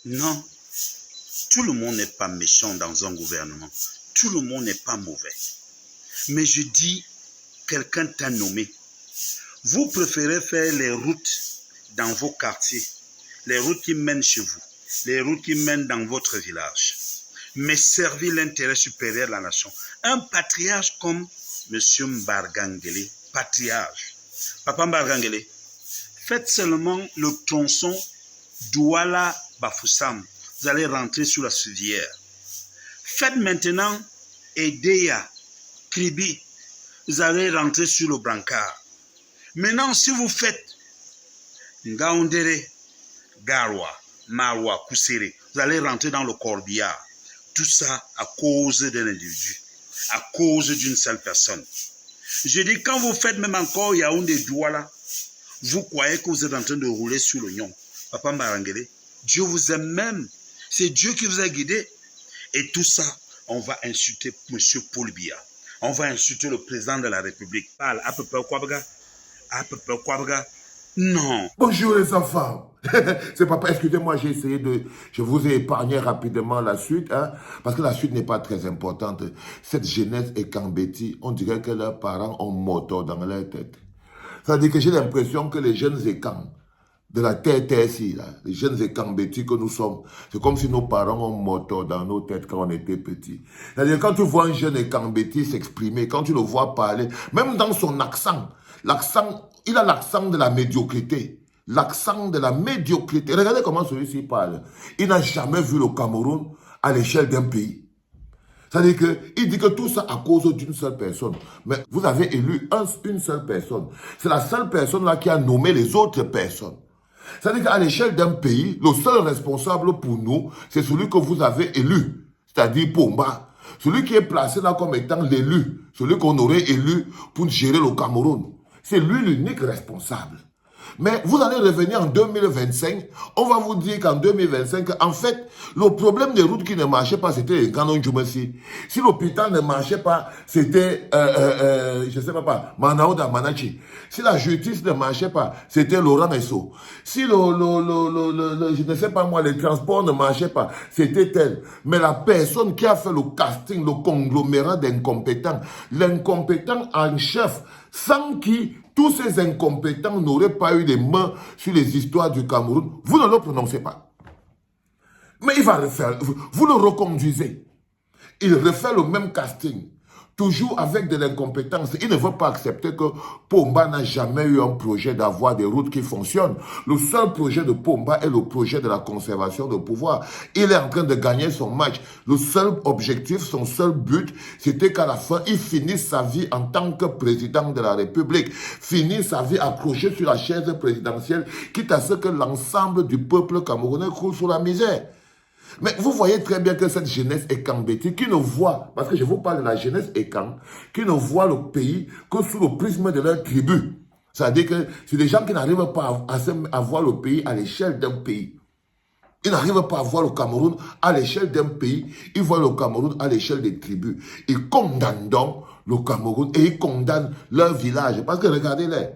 Non, tout le monde n'est pas méchant dans un gouvernement. Tout le monde n'est pas mauvais. Mais je dis, quelqu'un t'a nommé. Vous préférez faire les routes dans vos quartiers, les routes qui mènent chez vous, les routes qui mènent dans votre village, mais servir l'intérêt supérieur de la nation. Un patriarche comme M. Mbargangele, patriarche. Papa Mbargangele, faites seulement le tronçon Douala-Bafoussam. Vous allez rentrer sur la Suvière. Faites maintenant Edeya, Kribi. Vous allez rentrer sur le Brancard. Maintenant, si vous faites Ngaoundere, Garwa, Marwa, Koussere, vous allez rentrer dans le corbillard. Tout ça à cause d'un individu, à cause d'une seule personne. Je dis, quand vous faites même encore Yaoundé Douala, vous croyez que vous êtes en train de rouler sur l'oignon. Papa Mbargangele, Dieu vous aime même. C'est Dieu qui vous a guidé. Et tout ça, on va insulter M. Paul Biya. On va insulter le président de la République. Parle à peu près quoi, à peu près quoi, non. Bonjour les enfants. C'est papa, excusez-moi, j'ai essayé de... Je vous ai épargné rapidement la suite, hein, parce que la suite n'est pas très importante. Cette jeunesse est Kambeti, on dirait que leurs parents ont moto dans leur tête. Ça veut dire que j'ai l'impression que les jeunes écans de la terre ici, là, les jeunes écambétis que nous sommes, c'est comme si nos parents ont moto dans nos têtes quand on était petits. C'est-à-dire quand tu vois un jeune écambéti s'exprimer, quand tu le vois parler, même dans son accent, il a l'accent de la médiocrité. L'accent de la médiocrité. Regardez comment celui-ci parle. Il n'a jamais vu le Cameroun à l'échelle d'un pays. C'est-à-dire qu'il dit que tout ça à cause d'une seule personne. Mais vous avez élu une seule personne. C'est la seule personne là qui a nommé les autres personnes. C'est-à-dire qu'à l'échelle d'un pays, le seul responsable pour nous, c'est celui que vous avez élu. C'est-à-dire Pomba. Celui qui est placé là comme étant l'élu. Celui qu'on aurait élu pour gérer le Cameroun. C'est lui l'unique responsable. Mais vous allez revenir en 2025, on va vous dire qu'en 2025, en fait, le problème des routes qui ne marchaient pas, c'était Ganon Djoumassi. Si l'hôpital ne marchait pas, c'était, je ne sais pas, Manaouda Manachi. Si la justice ne marchait pas, c'était Laurent Esso. Si je ne sais pas moi, les transports ne marchaient pas, c'était tel. Mais la personne qui a fait le casting, le conglomérat d'incompétents, l'incompétent en chef, sans qui tous ces incompétents n'auraient pas eu des mains sur les histoires du Cameroun, vous ne le prononcez pas. Mais il va le faire, vous le reconduisez. Il refait le même casting, toujours avec de l'incompétence. Il ne veut pas accepter que Pomba n'a jamais eu un projet d'avoir des routes qui fonctionnent. Le seul projet de Pomba est le projet de la conservation de pouvoir. Il est en train de gagner son match. Le seul objectif, son seul but, c'était qu'à la fin, il finisse sa vie en tant que président de la République. Finisse sa vie accroché sur la chaise présidentielle, quitte à ce que l'ensemble du peuple camerounais croule sous la misère. Mais vous voyez très bien que cette jeunesse écambétique qui ne voit, parce que je vous parle de la jeunesse écam, qui ne voit le pays que sous le prisme de leur tribu. C'est-à-dire que c'est des gens qui n'arrivent pas à voir le pays à l'échelle d'un pays. Ils n'arrivent pas à voir le Cameroun à l'échelle d'un pays. Ils voient le Cameroun à l'échelle des tribus. Ils condamnent donc le Cameroun et ils condamnent leur village. Parce que regardez-les,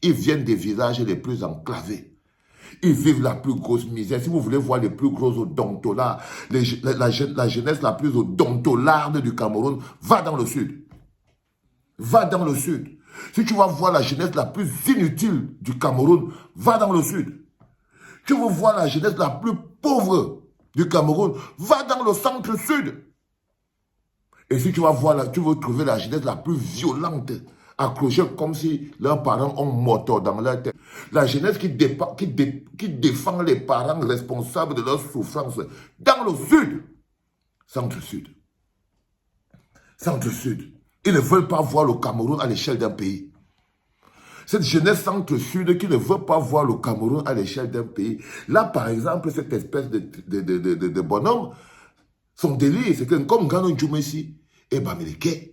ils viennent des villages les plus enclavés. Ils vivent la plus grosse misère. Si vous voulez voir les plus gros odontolards, la jeunesse la plus odontolarde du Cameroun, va dans le sud. Va dans le sud. Si tu vas voir la jeunesse la plus inutile du Cameroun, va dans le sud. Tu veux voir la jeunesse la plus pauvre du Cameroun, va dans le centre-sud. Et si tu veux trouver la jeunesse la plus violente, accrochée comme si leurs parents ont moto dans leur tête. La jeunesse qui défend les parents responsables de leur souffrance dans le sud. Centre-sud. Centre-sud. Ils ne veulent pas voir le Cameroun à l'échelle d'un pays. Cette jeunesse centre-sud qui ne veut pas voir le Cameroun à l'échelle d'un pays. Là, par exemple, cette espèce de bonhomme, son délire, c'est que comme Ganon Djoumassi et Bamileke,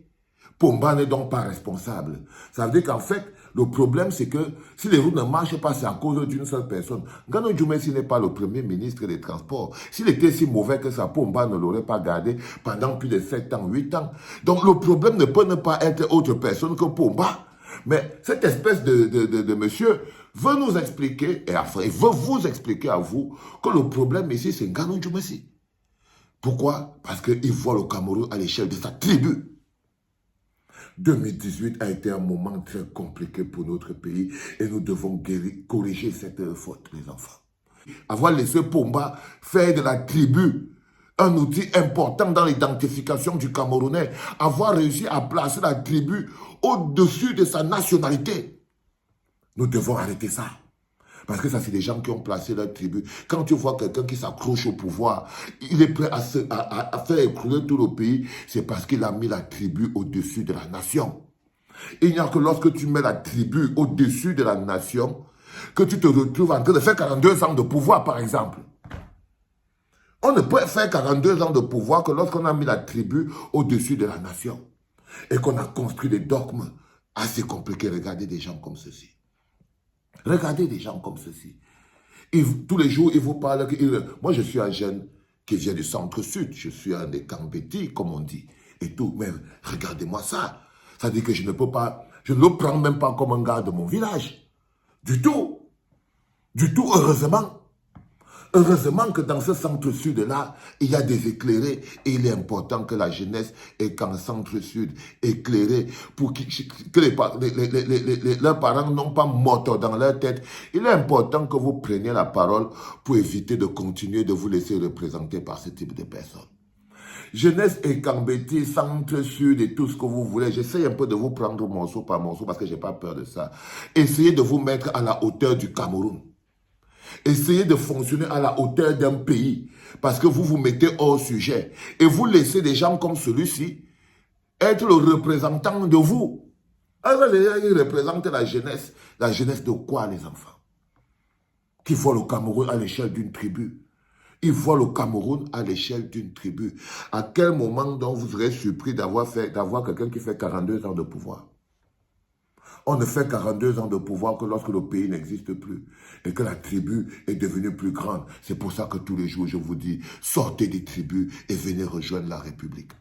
Pomba n'est donc pas responsable. Ça veut dire qu'en fait, le problème, c'est que si les routes ne marchent pas, c'est à cause d'une seule personne. Ganon Djoumassi n'est pas le premier ministre des Transports. S'il était si mauvais que ça, Pomba ne l'aurait pas gardé pendant plus de 7 ans, 8 ans. Donc le problème ne peut ne pas être autre personne que Pomba. Mais cette espèce de monsieur, veut nous expliquer, et enfin, il veut vous expliquer à vous que le problème ici, c'est Nganou Djoumassi. Pourquoi? Parce qu'il voit le Cameroun à l'échelle de sa tribu. 2018 a été un moment très compliqué pour notre pays et nous devons corriger cette faute, les enfants. Avoir laissé Pomba faire de la tribu un outil important dans l'identification du Camerounais, avoir réussi à placer la tribu au-dessus de sa nationalité. Nous devons arrêter ça. Parce que ça, c'est des gens qui ont placé leur tribu. Quand tu vois quelqu'un qui s'accroche au pouvoir, il est prêt à faire écrouler tout le pays, c'est parce qu'il a mis la tribu au-dessus de la nation. Il n'y a que lorsque tu mets la tribu au-dessus de la nation que tu te retrouves en train de faire 42 ans de pouvoir, par exemple. On ne peut faire 42 ans de pouvoir que lorsqu'on a mis la tribu au-dessus de la nation et qu'on a construit des dogmes assez compliqués. Regardez des gens comme ceci. Regardez des gens comme ceci. Tous les jours, ils vous parlent. Moi, je suis un jeune qui vient du centre-sud. Je suis un des Kambeti, comme on dit. Et tout. Mais regardez-moi ça. Ça dit que je ne peux pas. Je ne le prends même pas comme un gars de mon village. Du tout. Du tout, heureusement. Heureusement que dans ce centre-sud-là, il y a des éclairés. Et il est important que la jeunesse ait qu'en centre-sud éclairé pour que leurs parents n'ont pas mort dans leur tête. Il est important que vous preniez la parole pour éviter de continuer de vous laisser représenter par ce type de personnes. Jeunesse et Kambeti, centre-sud et tout ce que vous voulez. J'essaie un peu de vous prendre morceau par morceau parce que je n'ai pas peur de ça. Essayez de vous mettre à la hauteur du Cameroun. Essayez de fonctionner à la hauteur d'un pays parce que vous vous mettez hors sujet et vous laissez des gens comme celui-ci être le représentant de vous. Alors, il représente la jeunesse. La jeunesse de quoi, les enfants? Qui voit le Cameroun à l'échelle d'une tribu. Il voit le Cameroun à l'échelle d'une tribu. À quel moment donc vous serez surpris d'avoir quelqu'un qui fait 42 ans de pouvoir? On ne fait 42 ans de pouvoir que lorsque le pays n'existe plus et que la tribu est devenue plus grande. C'est pour ça que tous les jours, je vous dis, sortez des tribus et venez rejoindre la République.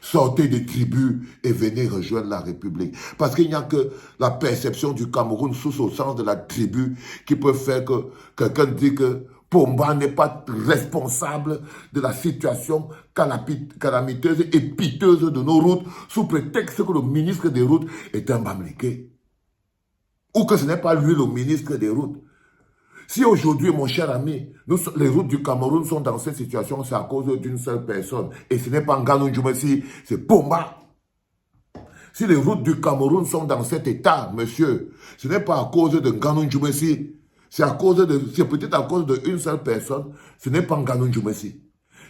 Sortez des tribus et venez rejoindre la République. Parce qu'il n'y a que la perception du Cameroun sous au sens de la tribu qui peut faire que quelqu'un dit que Pomba n'est pas responsable de la situation calamiteuse et piteuse de nos routes sous prétexte que le ministre des routes est un Bamileke. Ou que ce n'est pas lui le ministre des routes. Si aujourd'hui, mon cher ami, les routes du Cameroun sont dans cette situation, c'est à cause d'une seule personne. Et ce n'est pas Nganou Djoumassi, c'est Pomba. Si les routes du Cameroun sont dans cet état, monsieur, ce n'est pas à cause de Nganou Djoumassi. C'est peut-être à cause d'une seule personne, ce n'est pas Nganou Djoumassi.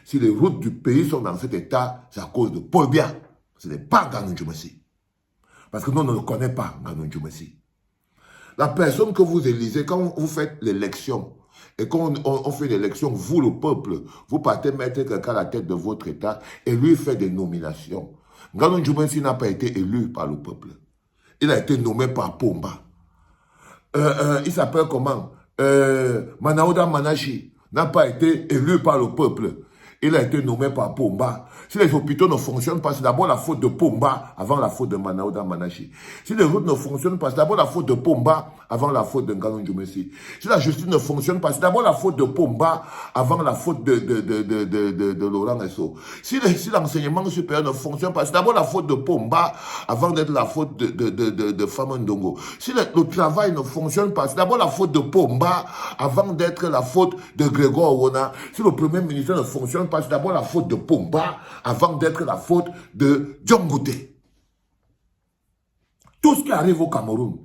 Si les routes du pays sont dans cet état, c'est à cause de Paul Biya. Ce n'est pas Nganou Djoumassi. Parce que nous, on ne le connaît pas, Nganou Djoumassi. La personne que vous élisez, quand vous faites l'élection, et quand on fait l'élection, vous, le peuple, vous partez mettre quelqu'un à la tête de votre État, et lui fait des nominations. Nganou Djoumassi n'a pas été élu par le peuple. Il a été nommé par Pomba. Il s'appelle comment? Manaouda Manachi n'a pas été élu par le peuple. Il a été nommé par Pomba. Si les hôpitaux ne fonctionnent pas, c'est d'abord la faute de Pomba avant la faute de Manaouda Manachi. Si les routes ne fonctionnent pas, c'est d'abord la faute de Pomba avant la faute de Nganou Djoumassi. Si la justice ne fonctionne pas, c'est d'abord la faute de Pomba avant la faute de Laurent Esso. Si l'enseignement supérieur ne fonctionne pas, c'est d'abord la faute de Pomba avant d'être la faute de Fama Ndongo. Si le travail ne fonctionne pas, c'est d'abord la faute de Pomba avant d'être la faute de Grégoire Ouona. Si le premier ministre ne fonctionne pas, c'est d'abord la faute de Pomba avant d'être la faute de Djongote. Tout ce qui arrive au Cameroun,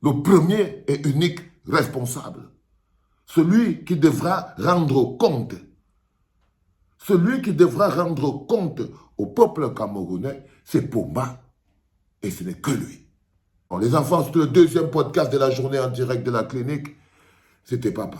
le premier et unique responsable, celui qui devra rendre compte, au peuple camerounais, c'est Pomba. Et ce n'est que lui. Bon, les enfants, c'est le deuxième podcast de la journée en direct de la clinique. C'était papa.